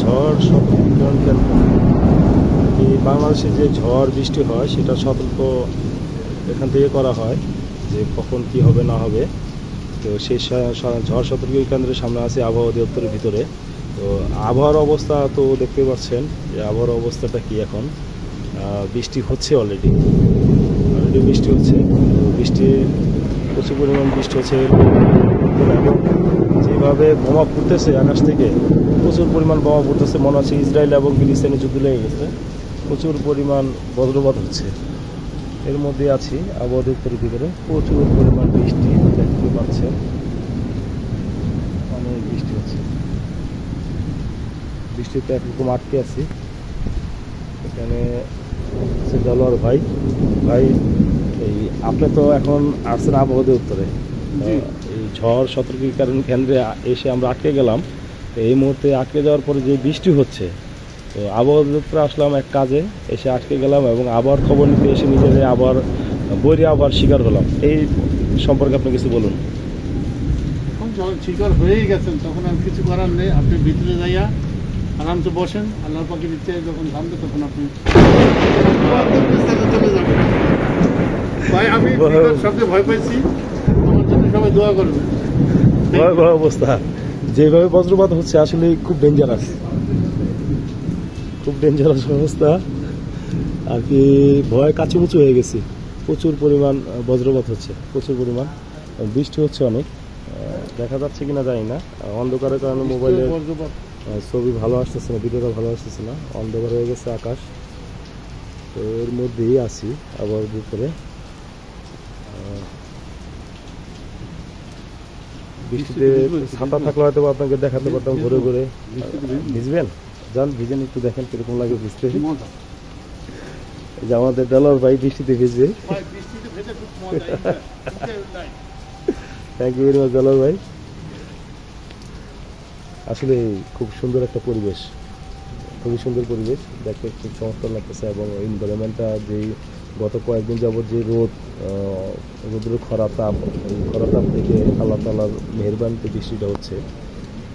ঝড় সতর্কীকরণ কেন্দ্র। এই বাংলাদেশে যে ঝড় বৃষ্টি হয় সেটা সতর্ক এখান থেকে করা হয় যে কখন কি হবে না হবে। তো সেই ঝড় সতর্কীকরণ কেন্দ্রের সামনে আছে আবহাওয়া অধিদপ্তরের ভিতরে। তো আবহাওয়ার অবস্থা তো দেখতে পাচ্ছেন যে আবহাওয়ার অবস্থাটা কি এখন। বৃষ্টি হচ্ছে অলরেডি বৃষ্টি হচ্ছে। বৃষ্টি প্রচুর পরিমাণ বৃষ্টি হচ্ছে এবং যেভাবে বোমা ফুটতেছে আকাশ থেকে, প্রচুর পরিমাণ বোমা ফুটতেছে, মনে হচ্ছে ইসরায়েল এবং ফিলিস্তিনের যুদ্ধ লেগে গেছে। প্রচুর পরিমাণ বজ্রপাত হচ্ছে। এর মধ্যে আছি আবহাওয়া দপ্তরের ভিতরে, প্রচুর পরিমাণ বৃষ্টি দেখতে পাচ্ছেন, অনেক বৃষ্টি হচ্ছে। বৃষ্টিতে একরকম আটকে আছি। এখানে দেলোয়ার ভাই, এই আপনি তো এখন আসছেন আবহাওয়া দপ্তরে, এই ঝড় সতর্কীকরণ কেন্দ্রে এসে আমরা আটকে গেলাম। তো এই মুহূর্তে আটকে যাওয়ার পরে যে বৃষ্টি হচ্ছে, তো আবহাওয়া দপ্তরে আসলাম এক কাজে, এসে আটকে গেলাম এবং আবহাওয়ার খবর নিতে এসে নিজেদের আবহাওয়ার শিকার হলাম। এই সম্পর্কে আপনি কিছু বলুন। এখন যখন শিকার হয়েই গেছেন তখন আর কিছু করার নেই। আপনি ভিতরে যাইয়া আরামসে বসেন, আল্লাহর পাখির ইচ্ছে যখন থামবে তখন আপনি চলে যাবেন। ভাই আমি সবচেয়ে ভয় পাইছি, আমার জন্য সবাই দোয়া করবে। ভয়াবহ অবস্থা, যেভাবে বজ্রপাত হচ্ছে আসলে খুব ডেঞ্জারাস অবস্থা আর কি। ভয় কাচুমুচু হয়ে গেছি। প্রচুর পরিমাণ বজ্রপাত হচ্ছে, প্রচুর পরিমাণ বৃষ্টি হচ্ছে অনেক। দেখা যাচ্ছে কিনা জানি না, অন্ধকারের কারণে মোবাইলে ছবি ভালো আসতেছে না, ভিডিওটা ভালো আসতেছে না, অন্ধকার হয়ে গেছে আকাশ। তো এর মধ্যেই আছি আবহাওয়ার ভিতরে। বৃষ্টিতে ছাতা থাকলে হয়তো আপনাকে দেখাতে পারতাম ঘুরে ঘুরে। ভিজবেন? যান ভিজেন, একটু দেখেন কিরকম লাগে ভিজতে। যে আমাদের দেলোয়ার ভাই বৃষ্টিতে ভিজবে। Thank you very much Delwar ভাই। আসলে খুব সুন্দর একটা পরিবেশ, খুবই সুন্দর পরিবেশ, দেখতে খুব চমৎকার লাগতেছে। এবং এনভায়রনমেন্টটা যেই গত কয়েকদিন যাবৎ যে রোদের খরা তাপ থেকে আল্লাহ তাআলার মেহেরবানিতে বৃষ্টিটা হচ্ছে।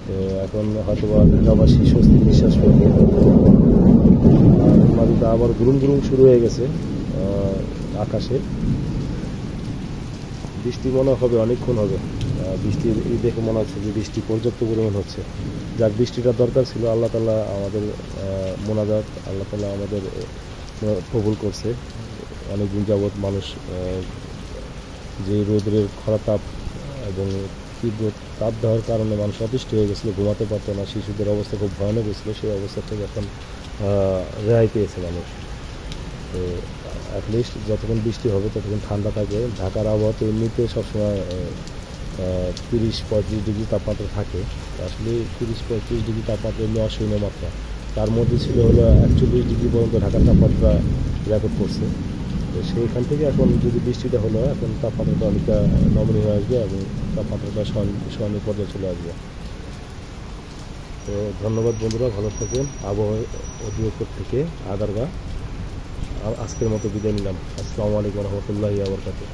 তো এখন হয়তো বা ঢাকাবাসী স্বস্তি নিঃশ্বাস করবে। মাটিতে আবার গুরুম শুরু হয়ে গেছে আকাশে। বৃষ্টি মনে হবে অনেকক্ষণ হবে। বৃষ্টির এই দেখে মনে হচ্ছে যে বৃষ্টি পর্যাপ্ত পরিমাণ হচ্ছে। যার বৃষ্টিটা দরকার ছিল, আল্লাহ তাআলা আমাদের মোনাজাত, আল্লাহ তাআলা আমাদের কবুল করছে। অনেকদিন যাবৎ মানুষ যে রোদের খরা তাপ এবং তীব্র তাপ দেওয়ার কারণে মানুষ অতিষ্ঠ হয়ে গেছিলো, ঘুমাতে পারতো না, শিশুদের অবস্থা খুব ভয়ানক হয়েছিল। সেই অবস্থা থেকে এখন রেহাই পেয়েছে মানুষ। তো অ্যাটলিস্ট যতক্ষণ বৃষ্টি হবে ততক্ষণ ঠান্ডা থাকবে। ঢাকার আবহাওয়া তো এমনিতে সবসময় 30-35 ডিগ্রি তাপমাত্রা থাকে। আসলে 30-35 ডিগ্রি তাপমাত্রা এমনি অসহনীয় মাত্রা। তার মধ্যে ছিল হলো 41 ডিগ্রি পর্যন্ত ঢাকার তাপমাত্রা রেকর্ড করছে। তো সেইখান থেকে এখন যদি বৃষ্টিটা হলো, এখন তাপমাত্রাটা অনেকটা নমনীয় হয়ে আসবে এবং তাপমাত্রাটা সহনীয় পর্যায়ে চলে আসবে। তো ধন্যবাদ বন্ধুরা, ভালো থাকবেন। আবহাওয়া অধিদপ্তর থেকে আগারগা আজকের মতো বিদায় নিলাম। আসসালামু আলাইকুম ওয়া রাহমাতুল্লাহি ওয়া বারাকাতুহু।